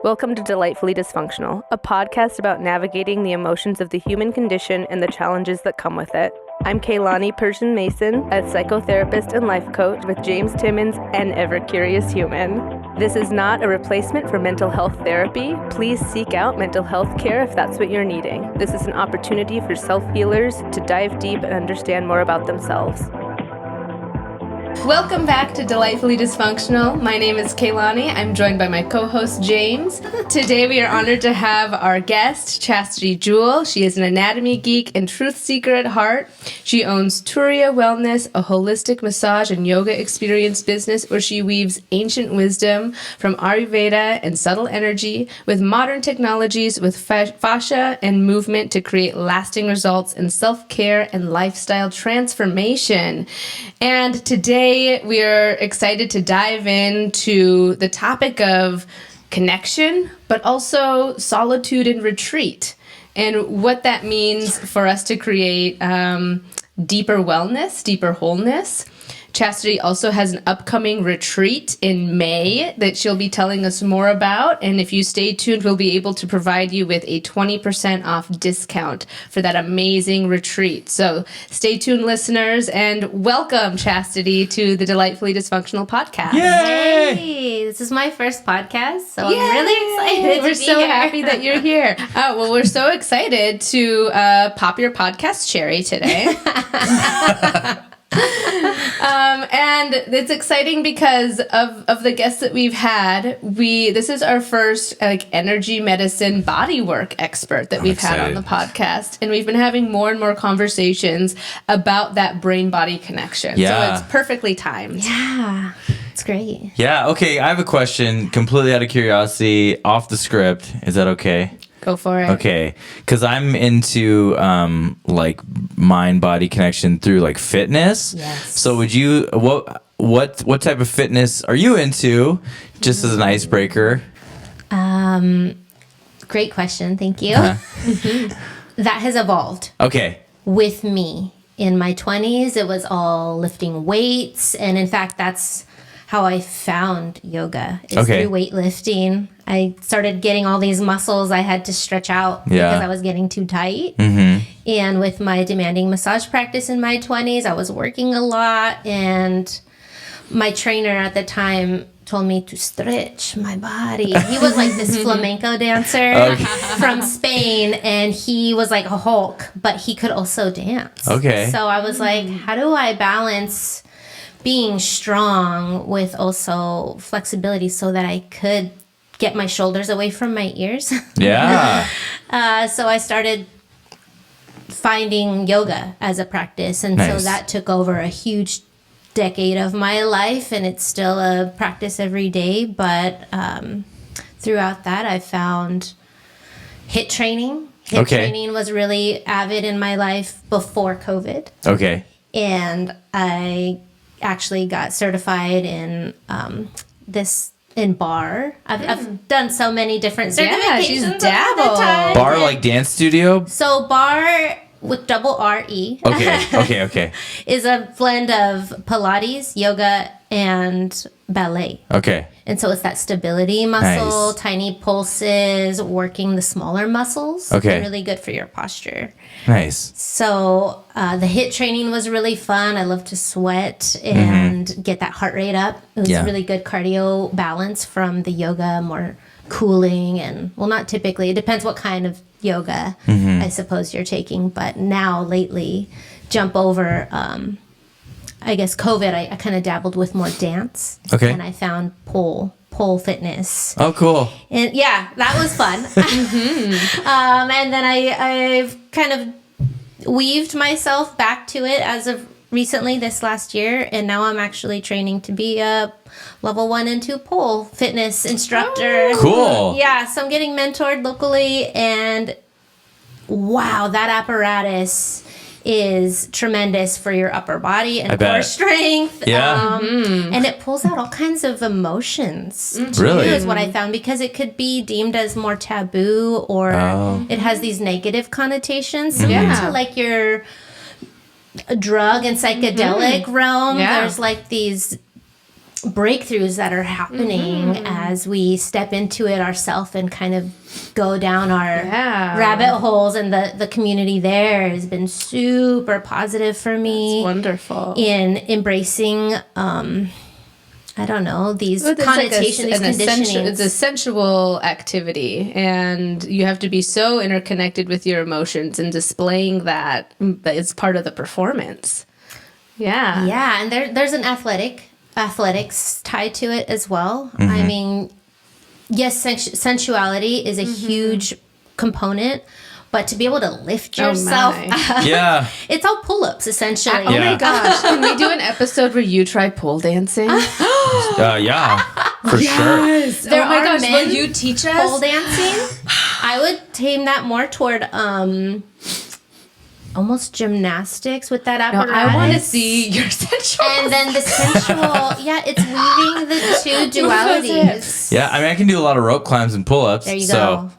Welcome to Delightfully Dysfunctional, a podcast about navigating the emotions of the human condition and the challenges that come with it. I'm Kaylani Persian Mason, a psychotherapist and life coach with James Timmons, an ever-curious human. This is not a replacement for mental health therapy. Please seek out mental health care if that's what you're needing. This is an opportunity for self-healers to dive deep and understand more about themselves. Welcome back to Delightfully Dysfunctional. My name is Kaylani. I'm joined by my co-host, James. Today we are honored to have our guest, Chastity Jewel. She is an anatomy geek and truth seeker at heart. She owns Turiya Wellness, a holistic massage and yoga experience business where she weaves ancient wisdom from Ayurveda and subtle energy with modern technologies with fascia and movement to create lasting results in self-care and lifestyle transformation. And today we are excited to dive into the topic of connection, but also solitude and retreat, and what that means for us to create deeper wellness, deeper wholeness. Chastity also has an upcoming retreat in May that she'll be telling us more about. And if you stay tuned, we'll be able to provide you with a 20% off discount for that amazing retreat. So stay tuned, listeners, and welcome, Chastity, to the Delightfully Dysfunctional podcast. Yay! Hey, this is my first podcast, so I'm really excited. We're so happy that you're here. Well, we're so excited to pop your podcast cherry today. And it's exciting because of the guests that we've had. This is our first energy medicine body work expert that we've had on the podcast, and we've been having more and more conversations about that brain body connection. Yeah. So it's perfectly timed. Yeah, it's great. Yeah, okay, I have a question completely out of curiosity, off the script. Is that okay? Go for it. Okay, because I'm into mind-body connection through fitness. Yes. So would you what type of fitness are you into? Just as an icebreaker. Great question. Thank you. Uh-huh. That has evolved Okay. with me. In my 20s, it was all lifting weights, and in fact, that's how I found yoga. Is Okay. through weightlifting. I started getting all these muscles I had to stretch out because I was getting too tight. Mm-hmm. And with my demanding massage practice in my 20s, I was working a lot, and my trainer at the time told me to stretch my body. He was like this flamenco dancer from Spain, and he was like a Hulk, but he could also dance. Okay. So I was like, how do I balance being strong with also flexibility so that I could get my shoulders away from my ears? Yeah. So I started finding yoga as a practice, and so Nice. that took over a huge decade of my life, and it's still a practice every day. But throughout that, I found HIIT training. HIIT training was really avid in my life before COVID, Okay. and I actually got certified in in bar. I've done so many different certifications. Yeah, she's over the dabbled. time. Bar like dance studio? So bar with double R-E Okay. is a blend of Pilates, yoga, and ballet. Okay. And so it's that stability muscle, Nice. tiny pulses, working the smaller muscles. Okay. And really good for your posture. Nice. So the HIIT training was really fun. I love to sweat and get that heart rate up. It was Yeah. really good cardio balance from the yoga, more cooling and, well, not typically. It depends what kind of yoga I suppose you're taking. But now, lately, jump over, I guess COVID, I kind of dabbled with more dance. Okay. And I found pole fitness. Oh, cool. And yeah, that was fun. And then I've kind of weaved myself back to it as of recently this last year. And now I'm actually training to be a level 1 and 2 pole fitness instructor. Cool. Yeah, so I'm getting mentored locally, and wow, that apparatus is tremendous for your upper body and I core bet. strength. Yeah. And it pulls out all kinds of emotions. Really? Too, is what I found, because it could be deemed as more taboo, or it has these negative connotations. Similar to like your drug and psychedelic realm. Yeah. There's like these breakthroughs that are happening as we step into it ourselves and kind of go down our rabbit holes. And the community there has been super positive for me. That's wonderful. In embracing, I don't know, these connotations, these conditionings. It's a sensual activity, and you have to be so interconnected with your emotions and displaying that it's part of the performance. Yeah. Yeah, and there's an athletics tied to it as well. I mean, yes, sensuality is a huge component, but to be able to lift yourself up, it's all pull-ups essentially. Oh my gosh. Can we do an episode where you try pole dancing? Yeah, for sure. There oh my are gosh, men will you teach us? pole dancing. I would tame that more toward almost gymnastics with that apparatus. I want to see your sensual. And then the sensual, it's weaving the two dualities. Yeah, I mean, I can do a lot of rope climbs and pull-ups. There you so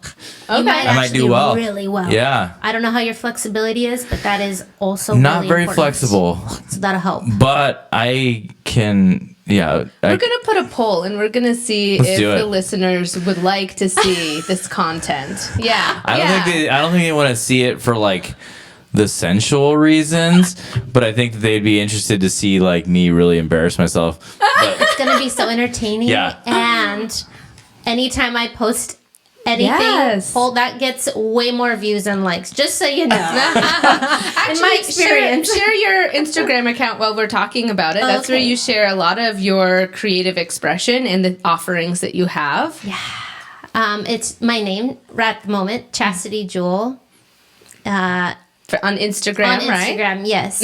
go. You might I might do well. Really well. Yeah. I don't know how your flexibility is, but that is also Not really very important. flexible. So that'll help. But I can, we're going to put a poll, and we're going to see if the listeners would like to see this content. Yeah. I don't think they want to see it for like the sensual reasons, but I think they'd be interested to see like me really embarrass myself. But, It's going to be so entertaining. Yeah. And anytime I post anything, that gets way more views and likes, just so you know. Actually, in my experience. Share your Instagram account while we're talking about it. That's where you share a lot of your creative expression and the offerings that you have. Yeah. It's my name at the moment, Chastity Jewel. On Instagram, right? On Instagram, yes.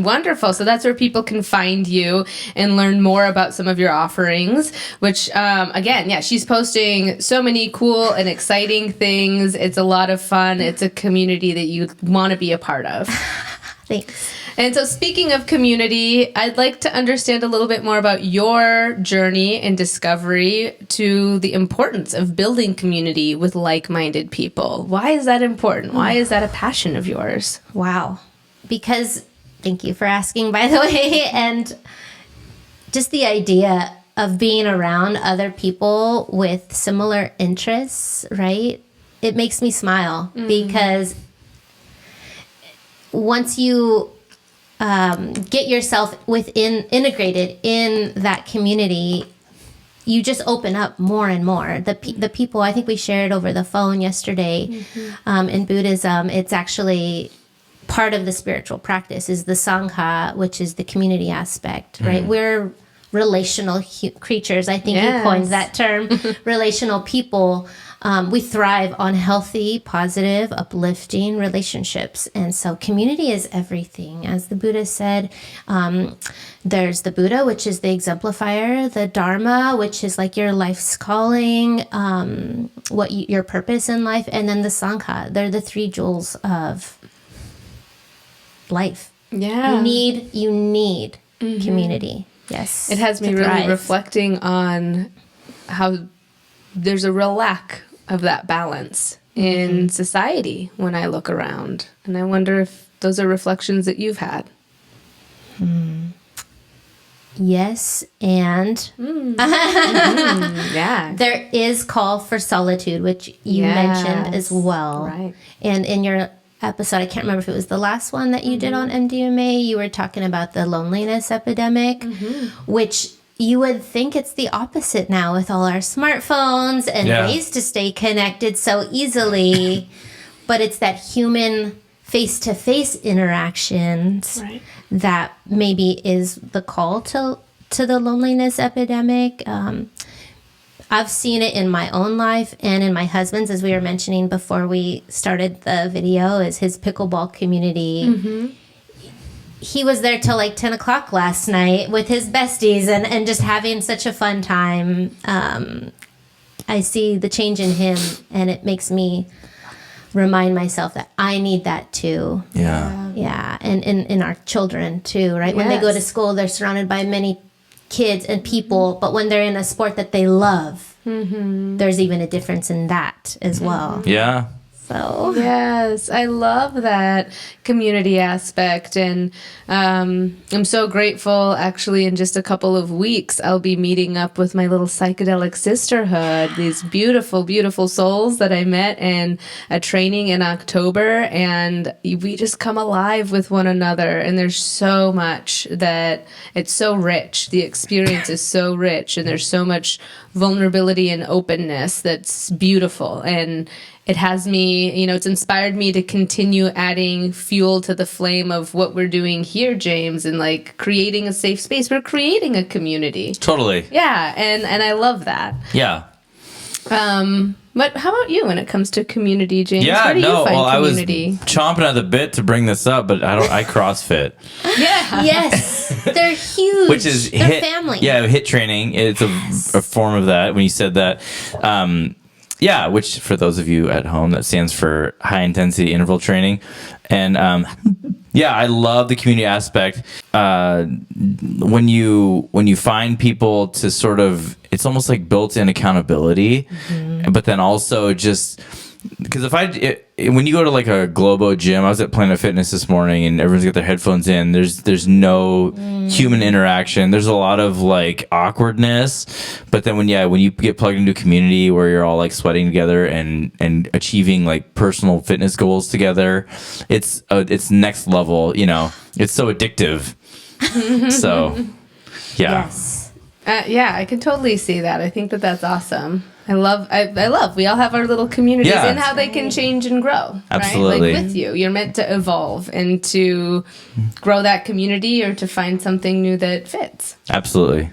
Wonderful. So that's where people can find you and learn more about some of your offerings, which, again, she's posting so many cool and exciting things. It's a lot of fun. It's a community that you want to be a part of. Thanks. And so speaking of community, I'd like to understand a little bit more about your journey and discovery to the importance of building community with like-minded people. Why is that important? Why is that a passion of yours? Wow. Because, thank you for asking, by the way, and just the idea of being around other people with similar interests, right? It makes me smile because once you get yourself integrated in that community, you just open up more and more. The people, I think we shared over the phone yesterday, in Buddhism, it's actually part of the spiritual practice is the Sangha, which is the community aspect, right? We're relational creatures. I think you coined that term, relational people. We thrive on healthy, positive, uplifting relationships. And so community is everything. As the Buddha said, there's the Buddha, which is the exemplifier, the Dharma, which is like your life's calling, your purpose in life, and then the Sangha. They're the three jewels of life. Yeah. You need community. Yes. It has me really reflecting on how there's a real lack of that balance in society when I look around. And I wonder if those are reflections that you've had. Yes, and there is call for solitude, which you mentioned as well. Right. And in your episode, I can't remember if it was the last one that you did on MDMA, you were talking about the loneliness epidemic, which you would think it's the opposite now with all our smartphones and ways to stay connected so easily. But it's that human face-to-face interactions that maybe is the call to the loneliness epidemic. I've seen it in my own life and in my husband's, as we were mentioning before we started the video, is his pickleball community. He was there till like 10 o'clock last night with his besties and just having such a fun time. I see the change in him, and it makes me remind myself that I need that too. Yeah. And in our children too, right? When they go to school, they're surrounded by many kids and people, but when they're in a sport that they love, there's even a difference in that as well. Yeah. So Yes, I love that community aspect. And I'm so grateful. Actually, in just a couple of weeks, I'll be meeting up with my little Psychedelic Sisterhood, these beautiful, beautiful souls that I met in a training in October. And we just come alive with one another. And there's so much that it's so rich. The experience is so rich. And there's so much vulnerability and openness that's beautiful. And it has me, it's inspired me to continue adding fuel to the flame of what we're doing here, James, and like creating a safe space. We're creating a community. Totally. Yeah, and I love that. Yeah. But how about you when it comes to community, James? Yeah, Where do you find I was community? chomping at the bit to bring this up, but I CrossFit. Yeah. yes, they're huge. Which is they're family. Yeah, HIIT training. It's a form of that. When you said that, yeah, which for those of you at home, that stands for high intensity interval training. And yeah, I love the community aspect. When you find people to sort of, it's almost like built-in accountability, but then also just because when you go to like a Globo gym, I was at Planet Fitness this morning and everyone's got their headphones in. There's no human interaction. There's a lot of like awkwardness, but then when you get plugged into a community where you're all like sweating together and achieving like personal fitness goals together, it's next level. It's so addictive. So yeah. Yes. Yeah, I can totally see that. I think that's awesome. I love. We all have our little communities and how they can change and grow. Absolutely. Right? Like with you, you're meant to evolve and to grow that community or to find something new that fits. Absolutely.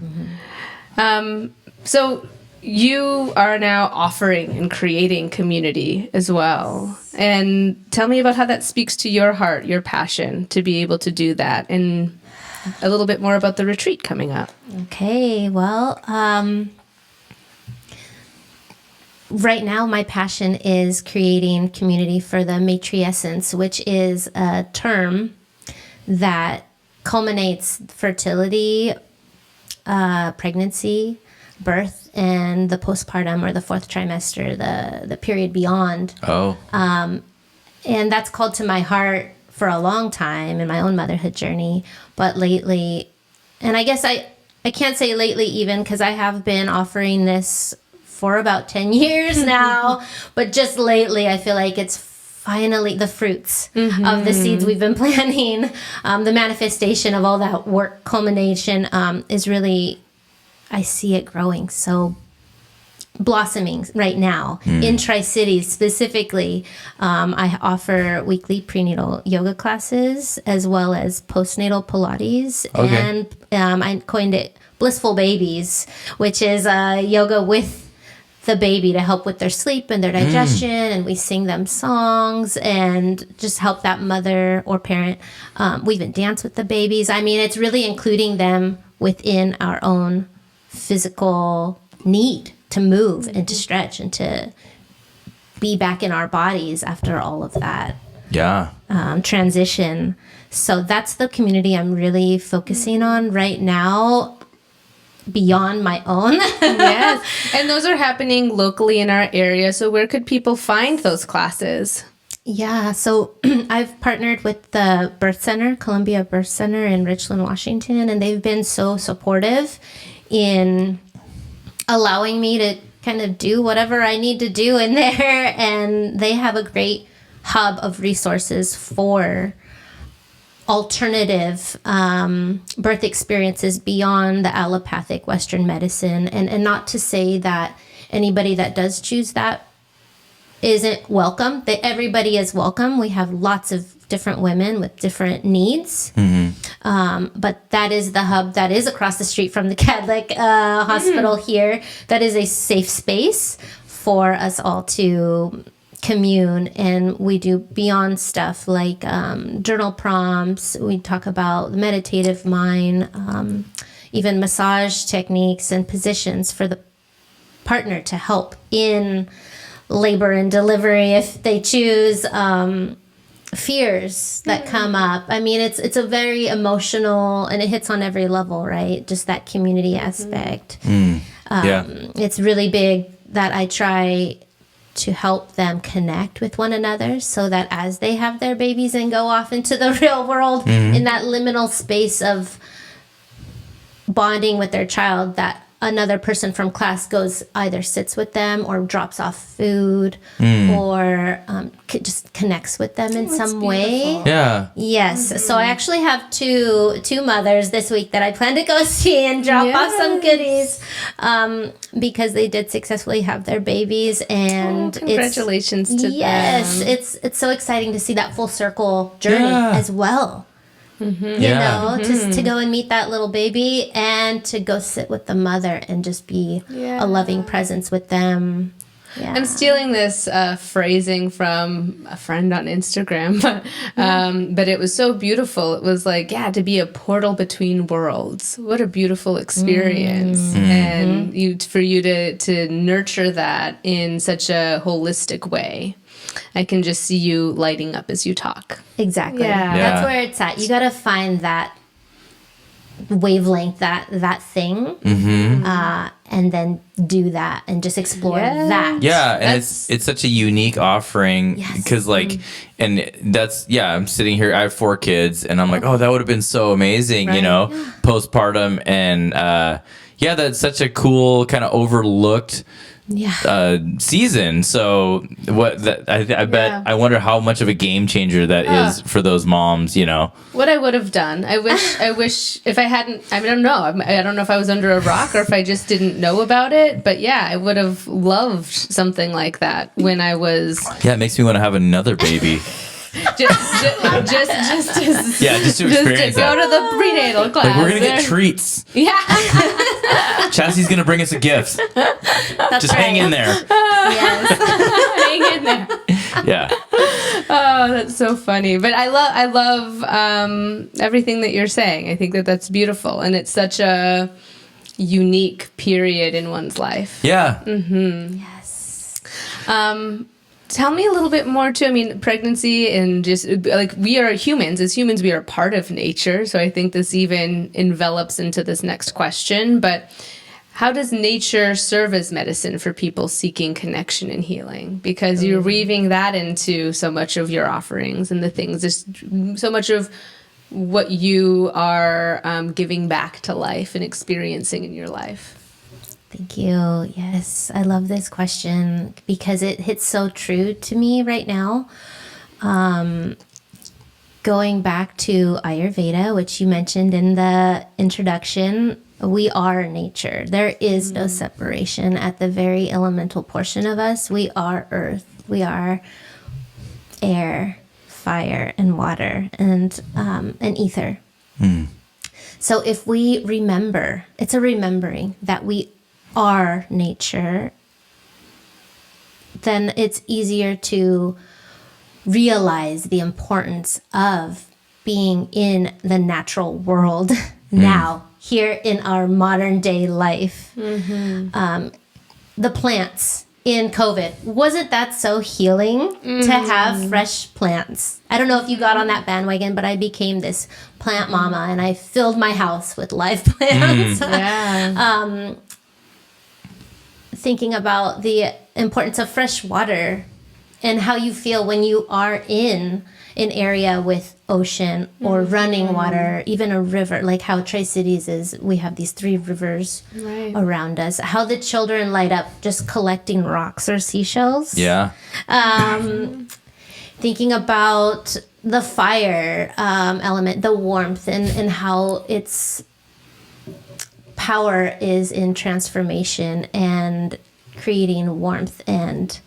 So you are now offering and creating community as well. And tell me about how that speaks to your heart, your passion to be able to do that, and a little bit more about the retreat coming up. Okay, well, right now my passion is creating community for the matriessence, which is a term that culminates fertility, pregnancy, birth, and the postpartum or the fourth trimester, the period beyond. Oh. And that's called to my heart for a long time in my own motherhood journey. But lately, and I guess I can't say lately even because I have been offering this for about 10 years now. But just lately, I feel like it's finally the fruits of the seeds we've been planting. The manifestation of all that work, culmination is really, I see it growing so blossoming right now in Tri-Cities specifically. I offer weekly prenatal yoga classes as well as postnatal Pilates. Okay. And I coined it Blissful Babies, which is yoga with the baby to help with their sleep and their digestion. And we sing them songs and just help that mother or parent. We even dance with the babies. I mean, it's really including them within our own physical need to move and to stretch and to be back in our bodies after all of that transition. So that's the community I'm really focusing on right now beyond my own. Yes. And those are happening locally in our area. So where could people find those classes? Yeah, so I've partnered with the Birth Center, Columbia Birth Center in Richland, Washington, and they've been so supportive in allowing me to kind of do whatever I need to do in there. And they have a great hub of resources for alternative birth experiences beyond the allopathic Western medicine. And not to say that anybody that does choose that isn't welcome. That everybody is welcome. We have lots of different women with different needs. But that is the hub that is across the street from the Catholic hospital here. That is a safe space for us all to commune. And we do beyond stuff like journal prompts. We talk about the meditative mind, even massage techniques and positions for the partner to help in labor and delivery if they choose, fears that come up. I mean, it's a very emotional, and it hits on every level, right? Just that community aspect. Yeah. It's really big that I try to help them connect with one another so that as they have their babies and go off into the real world in that liminal space of bonding with their child, that another person from class goes either sits with them or drops off food or just connects with them in some way. Yeah. Yes. So I actually have two mothers this week that I plan to go see and drop off some goodies because they did successfully have their babies. And congratulations to them. Yes, it's so exciting to see that full circle journey as well. You know, just to go and meet that little baby and to go sit with the mother and just be a loving presence with them. Yeah. I'm stealing this phrasing from a friend on Instagram, but it was so beautiful. It was like, to be a portal between worlds. What a beautiful experience. And for you to nurture that in such a holistic way. I can just see you lighting up as you talk. Exactly. That's where it's at. You got to find that wavelength, that thing, and then do that and just explore that. Yeah, and it's such a unique offering because and that's I'm sitting here. I have 4 kids, and I'm like, oh, that would have been so amazing, you know, postpartum, and that's such a cool kind of overlooked season. So I bet I wonder how much of a game changer that is for those moms, you know. What I would have done, I wish if I hadn't, I don't know. I don't know if I was under a rock or if I just didn't know about it, but I would have loved something like that when I was. Yeah, it makes me want to have another baby. just to experience that. Go to the prenatal class. Like, we're gonna get treats. Yeah. Chastity's gonna bring us a gift. Just hang in there. Yes. Hang in there. Yeah. Oh, that's so funny. But I love everything that you're saying. I think that's beautiful, and it's such a unique period in one's life. Yeah. Yes. Tell me a little bit more too. I mean, pregnancy and just like we are humans. As humans, we are part of nature. So I think this even envelops into this next question. But how does nature serve as medicine for people seeking connection and healing? Because you're weaving that into so much of your offerings and the things, just so much of what you are giving back to life and experiencing in your life. Thank you. Yes, I love this question because it hits so true to me right now. Going back to Ayurveda, which you mentioned in the introduction, we are nature. There is no separation at the very elemental portion of us. We are earth. We are air, fire, and water, and ether. So if we remember, it's a remembering that we are nature, then it's easier to realize the importance of being in the natural world now, here in our modern day life. The plants in COVID, wasn't that so healing to have fresh plants? I don't know if you got on that bandwagon, but I became this plant mama and I filled my house with live plants. Thinking about the importance of fresh water and how you feel when you are in an area with ocean or running water, even a river, like how Tri-Cities is. We have these 3 rivers around us. How the children light up just collecting rocks or seashells. Yeah. Thinking about the fire element, the warmth, and how its power is in transformation and creating warmth and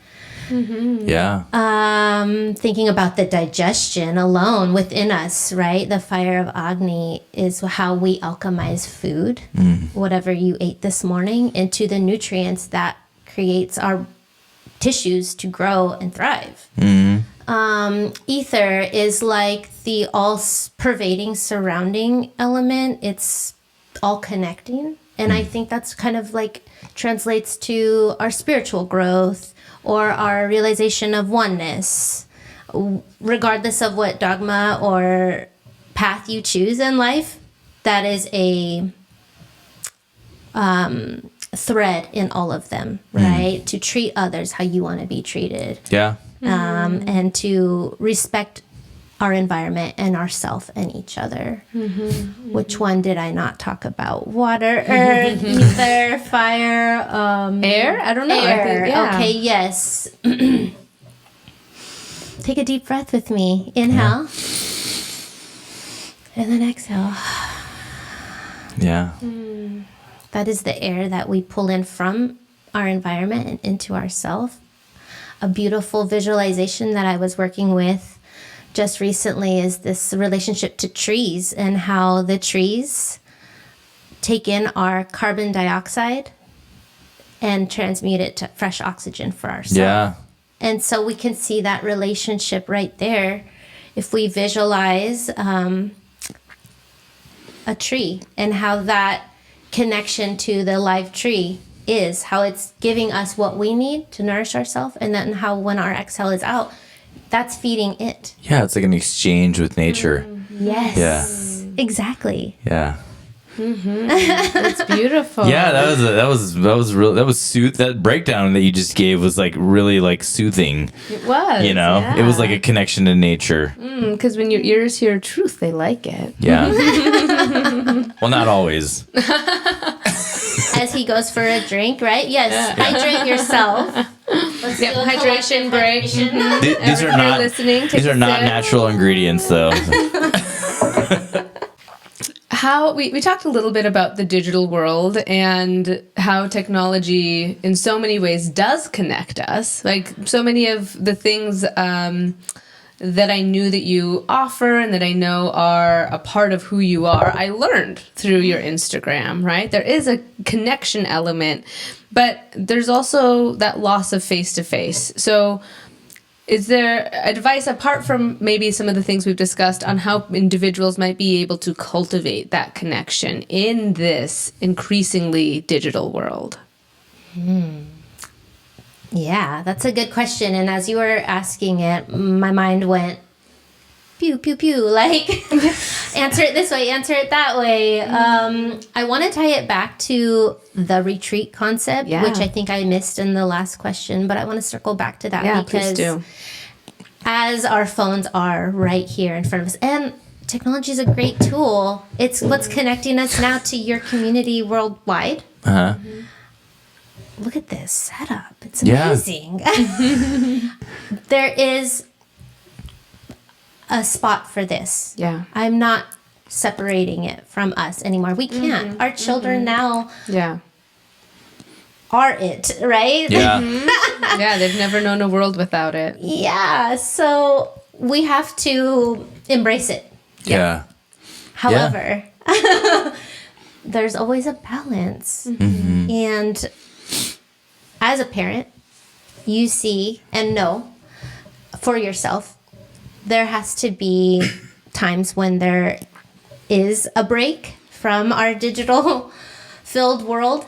thinking about the digestion alone within us, right? The fire of Agni is how we alchemize food, whatever you ate this morning, into the nutrients that creates our tissues to grow and thrive. Ether is like the all-pervading surrounding element. It's all connecting. And I think that's kind of like translates to our spiritual growth or our realization of oneness, regardless of what dogma or path you choose in life. That is a thread in all of them, right? To treat others how you want to be treated. Yeah. And to respect our environment and ourself and each other. Which one did I not talk about? Water, earth, ether, fire, Air? I don't know. air. I think, yeah. Okay, yes. Take a deep breath with me. Inhale. And then exhale. Yeah. That is the air that we pull in from our environment and into ourselves. A beautiful visualization that I was working with just recently is this relationship to trees and how the trees take in our carbon dioxide and transmute it to fresh oxygen for ourselves. Yeah. And so we can see that relationship right there if we visualize a tree and how that connection to the live tree is, how it's giving us what we need to nourish ourselves, and then how when our exhale is out, that's feeding it. Yeah, it's like an exchange with nature. Yes. Yeah. Exactly. Yeah. It's beautiful. Yeah, that breakdown that you just gave was like really like soothing. It was. You know, it was like a connection to nature. Because when your ears hear truth, they like it. Yeah. Well, not always. As he goes for a drink, right? Yes. Hydrate yourself. Let's Yep, do a hydration break. hydration. These are not listening, take these are a not sip. natural ingredients, though. How we talked a little bit about the digital world and how technology in so many ways does connect us. Like so many of the things that I knew that you offer and that I know are a part of who you are, I learned through your Instagram, right? There is a connection element, but there's also that loss of face-to-face. So is there advice, apart from maybe some of the things we've discussed, on how individuals might be able to cultivate that connection in this increasingly digital world? Yeah, that's a good question. And as you were asking it, my mind went pew, pew, pew, like answer it this way, answer it that way. I want to tie it back to the retreat concept, Yeah. which I think I missed in the last question, but I want to circle back to that Yeah, because please do. as our phones are right here in front of us, and technology is a great tool, it's what's connecting us now to your community worldwide. Uh-huh. Look at this setup. It's Yeah. amazing. There is a spot for this. Yeah. I'm not separating it from us anymore. We can't. Our children now Yeah. are it, right? Yeah. Yeah, they've never known a world without it. Yeah. So we have to embrace it. Yeah. However, there's always a balance. And as a parent, you see and know for yourself, there has to be times when there is a break from our digital filled world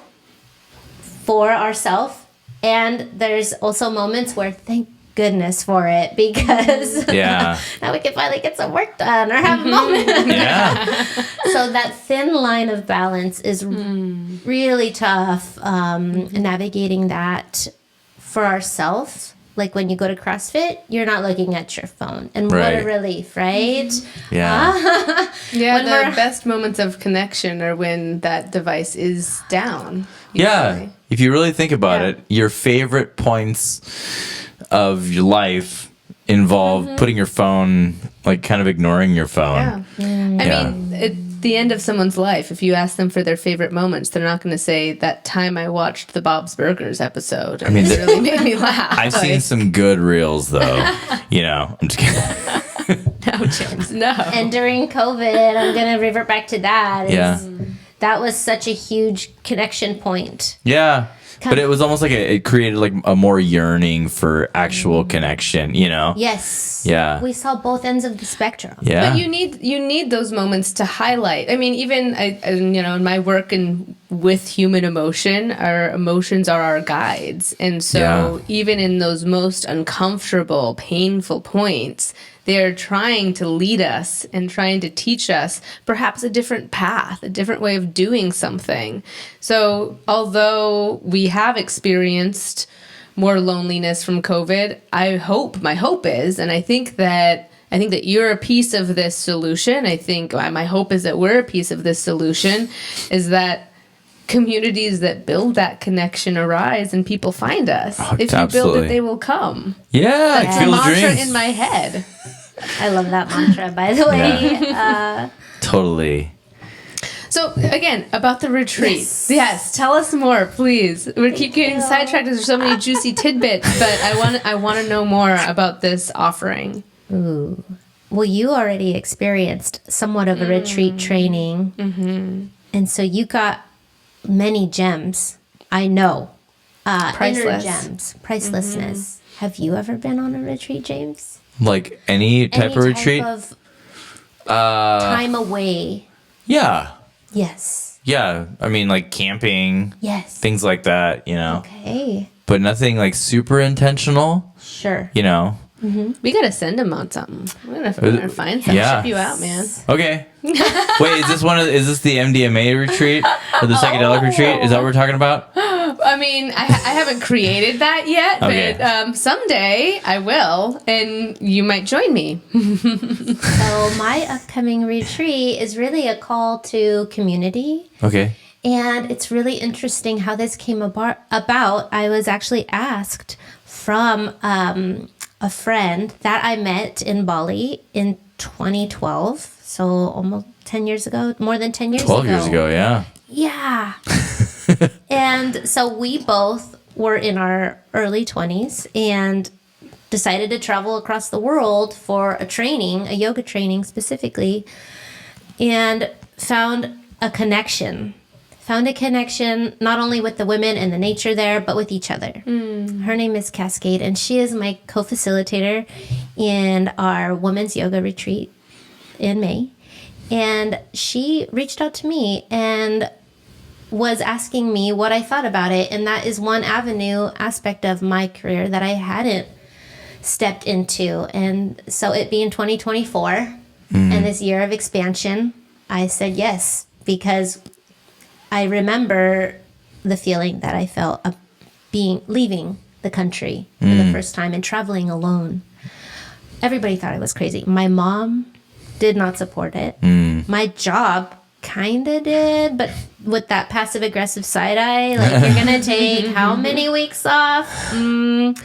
for ourselves. And there's also moments where thank goodness for it, because Yeah. now we can finally get some work done or have a moment. Yeah. So that thin line of balance is really tough, navigating that for ourselves. Like when you go to CrossFit, you're not looking at your phone. And what a Right. relief, right? Yeah. Yeah, When the we're- best moments of connection are when that device is down. Yeah. usually. If you really think about Yeah. it, your favorite points of your life involve putting your phone, like kind of ignoring your phone. Yeah. I Yeah. mean, at the end of someone's life, if you ask them for their favorite moments, they're not going to say that time I watched the Bob's Burgers episode. I mean, it really made me laugh. I've seen some good reels, though. You know, I'm just kidding. No, James, no. And during COVID, I'm going to revert back to that. Yeah. That was such a huge connection point. Yeah. But it was almost like it created like a more yearning for actual connection, you know? Yes. Yeah. We saw both ends of the spectrum. Yeah. But you need those moments to highlight. I mean, even in my work and with human emotion, our emotions are our guides. And so even in those most uncomfortable, painful points, they're trying to lead us and trying to teach us perhaps a different path, a different way of doing something. So although we have experienced more loneliness from COVID, my hope is, and I think that you're a piece of this solution. I think my hope is that we're a piece of this solution, is that communities that build that connection arise and people find us. If you build it, they will come. Yeah, That's a mantra in my head. I love that mantra, by the way. Totally. So again, about the retreat. Yes, tell us more, please. We keep getting sidetracked. There's so many juicy tidbits, but I want to know more about this offering. Ooh. Well, you already experienced somewhat of a retreat training. Mm-hmm. And so you got many gems. I know. Priceless. Inner gems. Pricelessness. Mm-hmm. Have you ever been on a retreat, James? Like any type of retreat? Of time away. Yeah. Yes. Yeah. I mean, like camping. Yes. Things like that, Okay. But nothing like super intentional. Sure. Mm-hmm. We gotta send him on something. We're gonna find something. Ship you out, man. Okay. Wait, is this the MDMA retreat or the psychedelic retreat? Is that what we're talking about? I mean, I haven't created that yet, okay. But someday I will, and you might join me. So my upcoming retreat is really a call to community. Okay. And it's really interesting how this came about. I was actually asked from a friend that I met in Bali in 2012. So almost 10 years ago, more than 10 years 12 ago. 12 years ago, yeah. Yeah. And so we both were in our early 20s and decided to travel across the world for a training, a yoga training specifically, and found a connection. Found a connection not only with the women and the nature there, but with each other. Her name is Cascade, and she is my co-facilitator in our women's yoga retreat in May. And she reached out to me and was asking me what I thought about it. And that is one aspect of my career that I hadn't stepped into. And so it being 2024 and this year of expansion, I said yes, because I remember the feeling that I felt of leaving the country for the first time and traveling alone. Everybody thought I was crazy. My mom did not support it. My job kind of did, but with that passive aggressive side eye, like you're going to take how many weeks off? And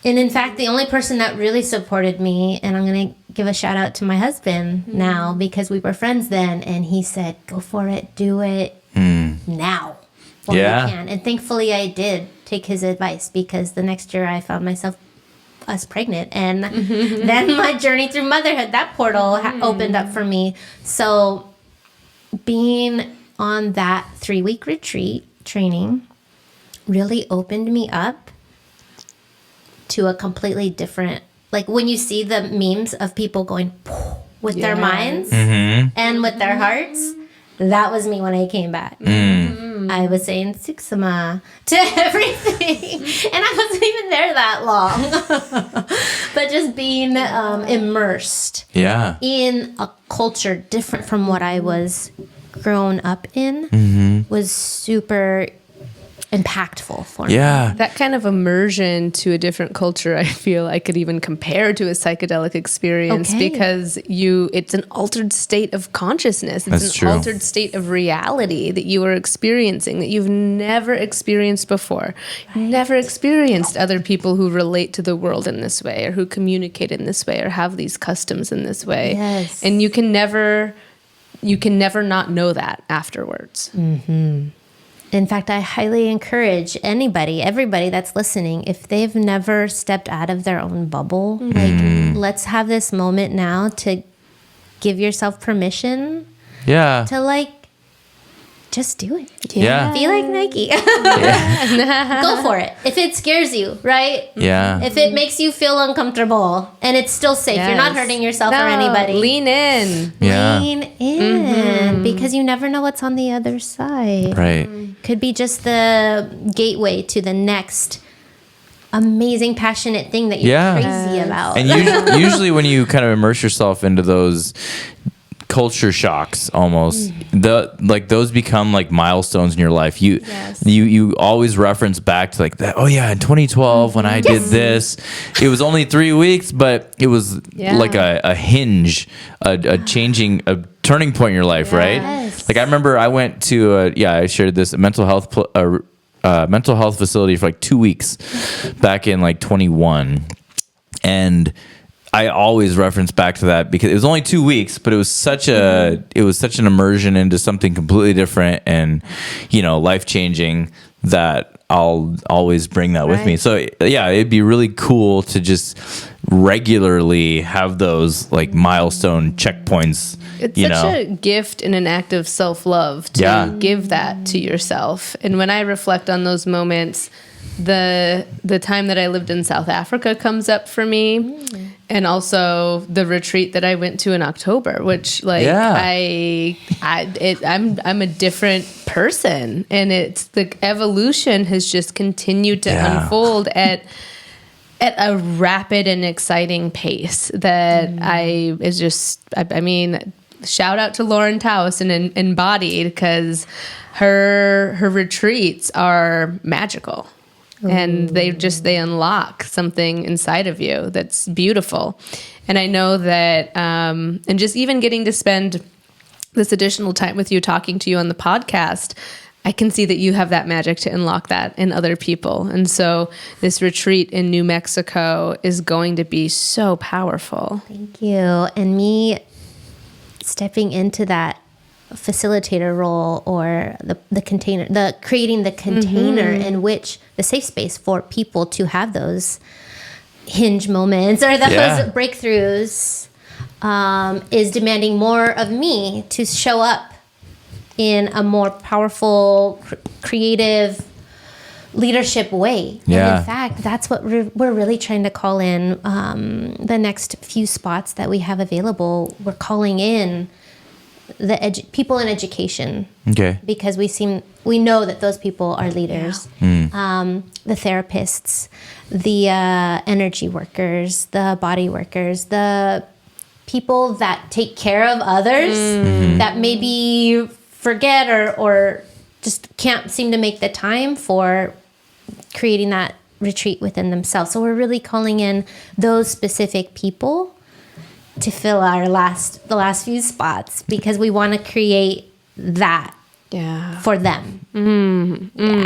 in fact, the only person that really supported me, and I'm going to give a shout out to my husband now, because we were friends then, and he said, go for it, do it now while you can. And thankfully I did take his advice, because the next year I found myself pregnant, and then my journey through motherhood, that portal opened up for me. So being on that 3-week retreat training really opened me up to a completely different, like when you see the memes of people going with their minds and with their hearts, that was me when I came back. I was saying Suksama to everything, and I wasn't even there that long. But just being immersed in a culture different from what I was grown up in was super impactful for me. Yeah. That kind of immersion to a different culture, I feel I could even compare to a psychedelic experience, because it's an altered state of consciousness. It's an altered state of reality that you are experiencing that you've never experienced before. Never experienced other people who relate to the world in this way, or who communicate in this way, or have these customs in this way. Yes. And you can never not know that afterwards. In fact, I highly encourage everybody that's listening, if they've never stepped out of their own bubble, like, let's have this moment now to give yourself permission to, like, just do it. Yeah. Be like Nike. Go for it. If it scares you, right? Yeah. If it makes you feel uncomfortable and it's still safe, you're not hurting yourself or anybody. Lean in. Yeah. Lean in because you never know what's on the other side. Right. Could be just the gateway to the next amazing, passionate thing that you're crazy about. And usually when you kind of immerse yourself into those culture shocks almost, those become like milestones in your life. You always reference back to like that. Oh yeah, in 2012 when I did this, it was only 3 weeks, but it was like a hinge, a turning point in your life, right? Like I remember I went to I shared this mental health facility for like 2 weeks back in like 21, and I always reference back to that because it was only 2 weeks, but it was such an immersion into something completely different and, life changing that I'll always bring that with me. So yeah, it'd be really cool to just regularly have those like milestone checkpoints. It's such a gift and an act of self-love to give that to yourself. And when I reflect on those moments, the time that I lived in South Africa comes up for me, and also the retreat that I went to in October, which I'm a different person, and it's the evolution has just continued to unfold at a rapid and exciting pace that I mean, shout out to Lauren Taus and Embodied, because her retreats are magical. And they unlock something inside of you that's beautiful. And I know that, and just even getting to spend this additional time with you, talking to you on the podcast, I can see that you have that magic to unlock that in other people. And so this retreat in New Mexico is going to be so powerful. Thank you. And me stepping into that facilitator role, or the container, creating the container in which the safe space for people to have those hinge moments or those breakthroughs, is demanding more of me to show up in a more powerful, creative leadership way. Yeah. And in fact, that's what we're really trying to call in. The next few spots that we have available, we're calling in the people in education, because we know that those people are leaders. The therapists, the energy workers, the body workers, the people that take care of others that maybe forget or just can't seem to make the time for creating that retreat within themselves. So we're really calling in those specific people to fill the last few spots, because we want to create that for them.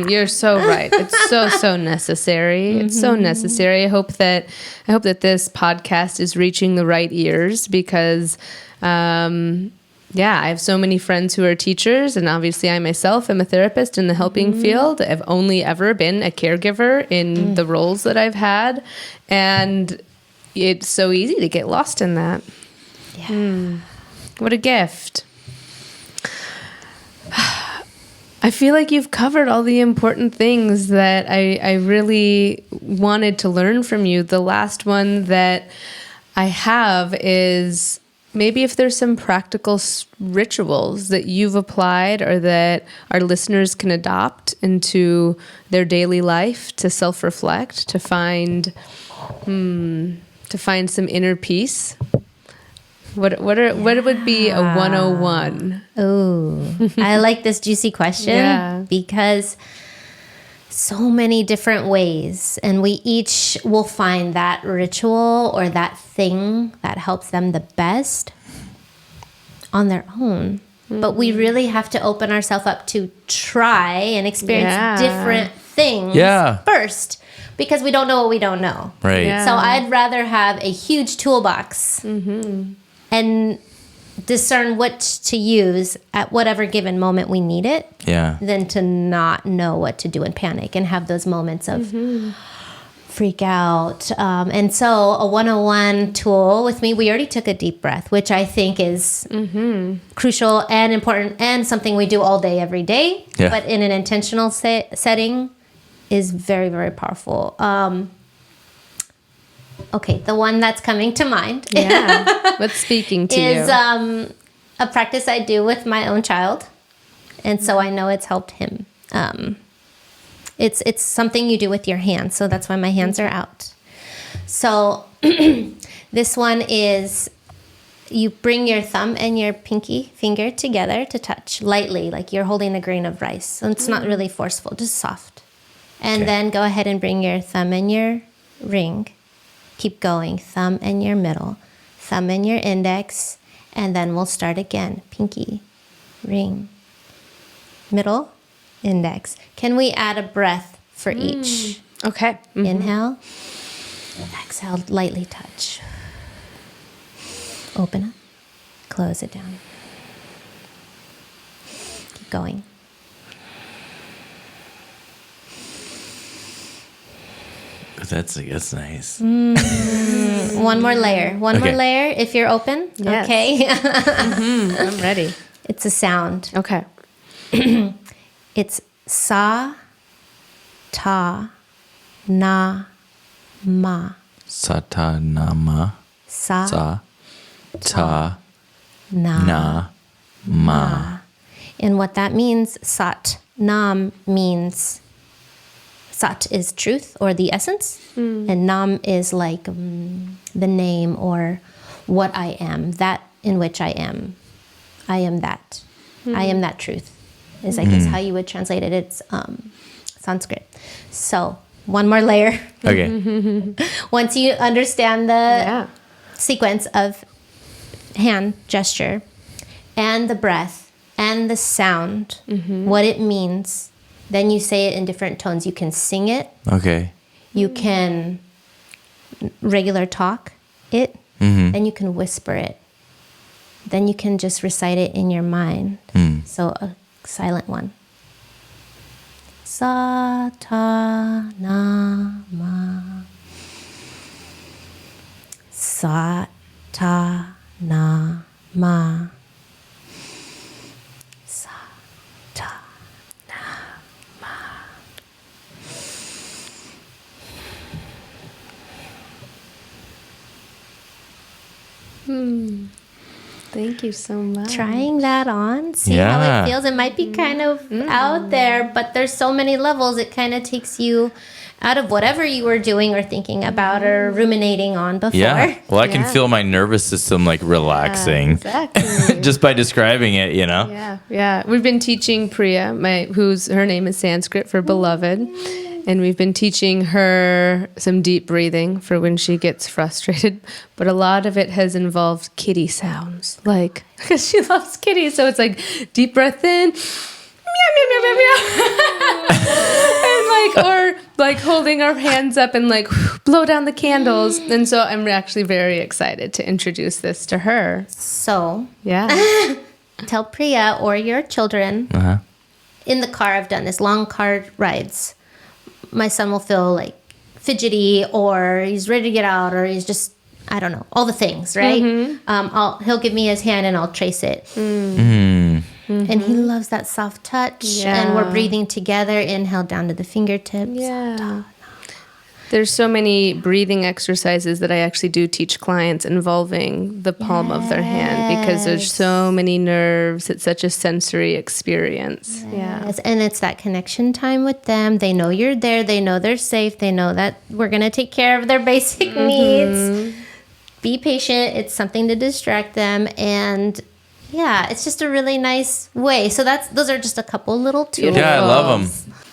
You're so right. It's so necessary. It's so necessary. I hope that this podcast is reaching the right ears, because I have so many friends who are teachers, and obviously I myself am a therapist in the helping field. I've only ever been a caregiver in the roles that I've had, and it's so easy to get lost in that. What a gift. I feel like you've covered all the important things that I really wanted to learn from you. The last one that I have is maybe if there's some practical rituals that you've applied or that our listeners can adopt into their daily life to self-reflect, to find some inner peace. What would be a 101? Oh, I like this juicy question because so many different ways, and we each will find that ritual or that thing that helps them the best on their own. But we really have to open ourselves up to try and experience different things first, because we don't know what we don't know. Right. Yeah. So I'd rather have a huge toolbox and discern what to use at whatever given moment we need it, than to not know what to do and panic and have those moments of freak out. And so a 101 tool with me, we already took a deep breath, which I think is crucial and important and something we do all day, every day. Yeah. But in an intentional setting is very, very powerful. Okay, the one that's coming to mind What's speaking to is you? a practice I do with my own child. And so I know it's helped him. It's something you do with your hands, so that's why my hands are out. So this one is you bring your thumb and your pinky finger together to touch lightly, like you're holding a grain of rice. So it's not really forceful, just soft. And then go ahead and bring your thumb and your ring. Keep going, thumb and your middle, thumb and your index, and then we'll start again. Pinky, ring, middle, index. Can we add a breath for each? Okay. Inhale, exhale, lightly touch. Open up, close it down. Keep going. That's nice. One more layer. One more layer if you're open. Yes. Okay. I'm ready. It's a sound. Okay. It's sa, ta, na, ma. Satanama. Sa, Sa. Ta. na, Na. Ma. And what that means, sat, nam means, sat is truth or the essence, and nam is like the name or what I am, that in which I am. I am that. I am that truth. Is I guess how you would translate it. It's Sanskrit. So one more layer. Okay. Once you understand the sequence of hand gesture and the breath and the sound, what it means, then you say it in different tones. You can sing it. Okay. You can regular talk it. Then you can whisper it. Then you can just recite it in your mind. So a silent one. Sa, ta, na, ma. Sa, ta, na, ma. Sa, ta, na, ma. Thank you so much. Trying that on, see how Yeah. it feels. It might be kind of out there, but there's so many levels. It kind of takes you out of whatever you were doing or thinking about or ruminating on before. Yeah. Well, I can Yeah. feel my nervous system like relaxing Exactly. just by describing it, you know? Yeah. We've been teaching Priya, her name is Sanskrit for beloved, and we've been teaching her some deep breathing for when she gets frustrated. But a lot of it has involved kitty sounds, like because she loves kitties, so it's like deep breath in, meow meow meow meow meow, and like holding our hands up and like blow down the candles. And so I'm actually very excited to introduce this to her. So Yeah. tell Priya or your children in the car. I've done this long car rides. My son will feel like fidgety or he's ready to get out or he's just, I don't know, all the things, right? He'll give me his hand and I'll trace it. And he loves that soft touch. And we're breathing together, inhale down to the fingertips. Yeah. There's so many breathing exercises that I actually do teach clients involving the palm of their hand because there's so many nerves. It's such a sensory experience. Yeah. Yes, and it's that connection time with them. They know you're there. They know they're safe. They know that we're going to take care of their basic needs. Be patient. It's something to distract them. And yeah, it's just a really nice way. So those are just a couple little tools. Yeah, I love them.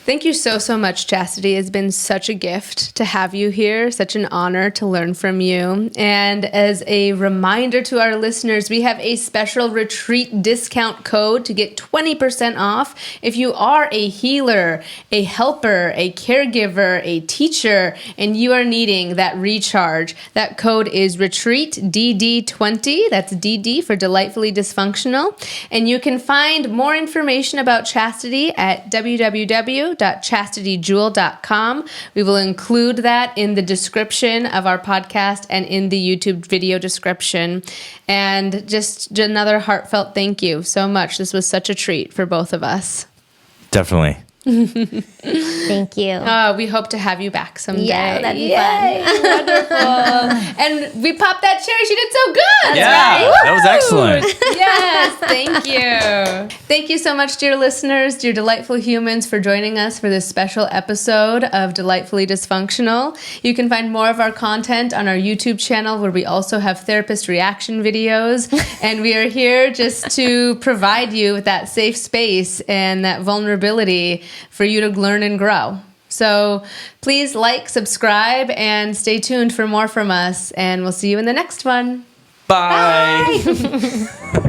Thank you so much, Chastity. It's been such a gift to have you here, such an honor to learn from you. And as a reminder to our listeners, we have a special retreat discount code to get 20% off. If you are a healer, a helper, a caregiver, a teacher, and you are needing that recharge, that code is RETREATDD20. That's DD for Delightfully Dysfunctional. And you can find more information about Chastity at www.chastity.com. www.chastityjewel.com. We will include that in the description of our podcast and in the YouTube video description. And just another heartfelt thank you so much. This was such a treat for both of us. Definitely. Thank you. We hope to have you back someday. Yeah, that'd be Yay, fun. Wonderful. And we popped that cherry. She did so good. Yeah, that was excellent. Yes, thank you. Thank you so much, dear listeners, dear delightful humans, for joining us for this special episode of Delightfully Dysfunctional. You can find more of our content on our YouTube channel, where we also have therapist reaction videos. And we are here just to provide you with that safe space and that vulnerability for you to learn and grow. So please like, subscribe, and stay tuned for more from us. And we'll see you in the next one. Bye. Bye.